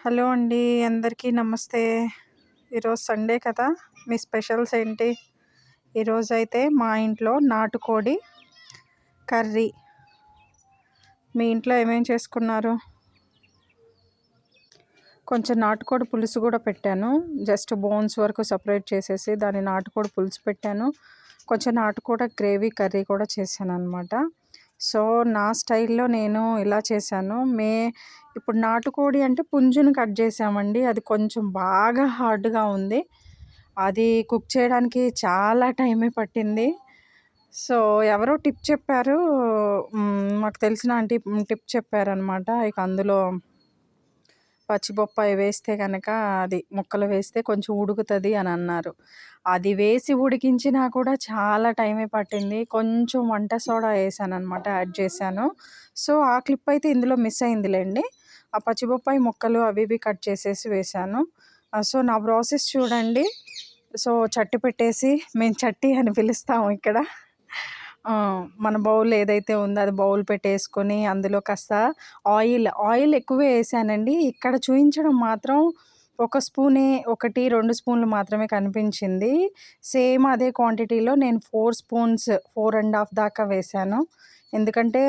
Hello అండి. అందరికీ నమస్తే. ఈరోజు సండే కదా! మీ స్పెషల్స్ ఏంటి? ఈరోజైతే మా ఇంట్లో నాటుకోడి కర్రీ. మీ ఇంట్లో ఏమేం చేసుకున్నారు? కొంచెం నాటుకోడి పులుసు కూడా పెట్టాను. జస్ట్ బోన్స్ వరకు సెపరేట్ చేసేసి దాన్ని నాటుకోడి పులుసు పెట్టాను. కొంచెం నాటుకోడి గ్రేవీ కర్రీ కూడా చేశాననమాట. సో, నా స్టైల్‌లో నేను ఇలా చేశాను. ఇప్పుడు నాటుకోడి అంటే పుంజుని కట్ చేసామండి. అది కొంచెం బాగా హార్డ్‌గా ఉంది. అది కుక్ చేయడానికి చాలా టైమే పట్టింది. సో, ఎవరో టిప్ చెప్పారు. మాకు తెలిసిన ఆంటీ టిప్ చెప్పారనమాట. ఇక అందులో పచ్చిబొప్పాయి వేస్తే గనక అది ముక్కలు వేస్తే కొంచెం ఉడుకుతది అని అన్నారు. అది వేసి ఉడికించినా కూడా చాలా టైమే పట్టింది. కొంచెం వంట సోడా ఏసాననమాట, యాడ్ చేశాను. సో, ఆ క్లిప్ అయితే ఇందులో మిస్ అయిందిలెండి. ఆ పచ్చిబొప్పాయి ముక్కలు అవి ఇవి కట్ చేసేసి వేశాను. సో, నా ప్రాసెస్ చూడండి. సో, చట్టి పెట్టేసి మేము చట్టి అని పిలుస్తాము ఇక్కడ. మన బౌల్ ఏదైతే ఉందో అది బౌల్ పెట్టేసుకొని అందులో కాస్త ఆయిల్ ఎక్కువే ఏసానండి. ఇక్కడ చూయించడం మాత్రం ఒక స్పూనే 1, 2 స్పూన్లు మాత్రమే కనిపించింది. సేమ్ అదే క్వాంటిటీలో నేను 4 స్పూన్స్ 4 ½ దాకా వేశాను. ఎందుకంటే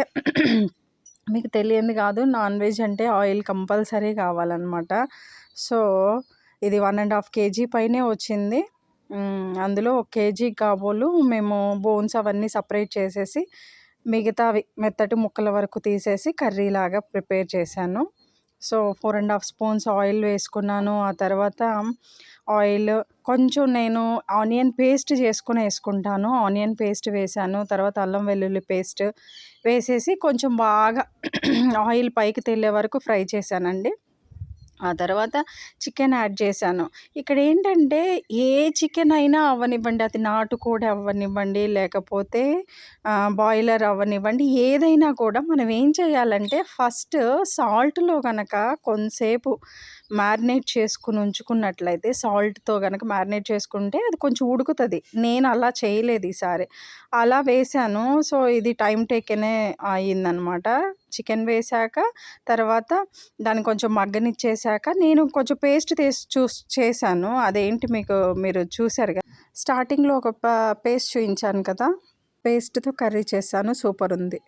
మీకు తెలియంది కాదు, నాన్ వెజ్ అంటే ఆయిల్ కంపల్సరీ కావాలనమాట. సో, ఇది 1 ½ కేజీ పైనే వచ్చింది. అందులో 1 కేజీ కాబోలు మేము బోన్స్ అవన్నీ సెపరేట్ చేసేసి మిగతావి మెత్తటి ముక్కల వరకు తీసేసి కర్రీలాగా ప్రిపేర్ చేశాను. సో, 4 ½ స్పూన్స్ ఆయిల్ వేసుకున్నాను. ఆ తర్వాత ఆయిల్ కొంచెం నేను ఆనియన్ పేస్ట్ చేసుకొని ఏసుకుంటాను. ఆనియన్ పేస్ట్ వేశాను. తర్వాత అల్లం వెల్లుల్లి పేస్ట్ వేసేసి కొంచెం బాగా ఆయిల్ పైకి తేలే వరకు ఫ్రై చేశానండి. ఆ తర్వాత చికెన్ యాడ్ చేశాను. ఇక్కడేంటంటే ఏ చికెన్ అయినా అవ్వనివ్వండి, అది నాటుకోడి అవ్వనివ్వండి, లేకపోతే బాయిలర్ అవ్వనివ్వండి, ఏదైనా కూడా మనం ఏం చేయాలంటే ఫస్ట్ సాల్ట్‌లో గనక కొంతసేపు మ్యారినేట్ చేసుకొని ఉంచుకున్నట్లయితే, సాల్ట్‌తో గనక మ్యారినేట్ చేసుకుంటే అది కొంచెం ఉడుకుతది. నేను అలా చేయలేదు ఈసారి. అలా వేశాను. సో, ఇది టైమ్ టేకెనే అయిందనమాట. చికెన్ వేశాక తర్వాత దాన్ని కొంచెం మగ్గనిచ్చేశాక నేను కొంచెం పేస్ట్ చేశాను. అదేంటి మీరు చూసారు కదా! స్టార్టింగ్‌లో ఒక పేస్ట్ చూయించాను కదా! పేస్ట్‌తో కర్రీ చేశాను. సూపరుంది.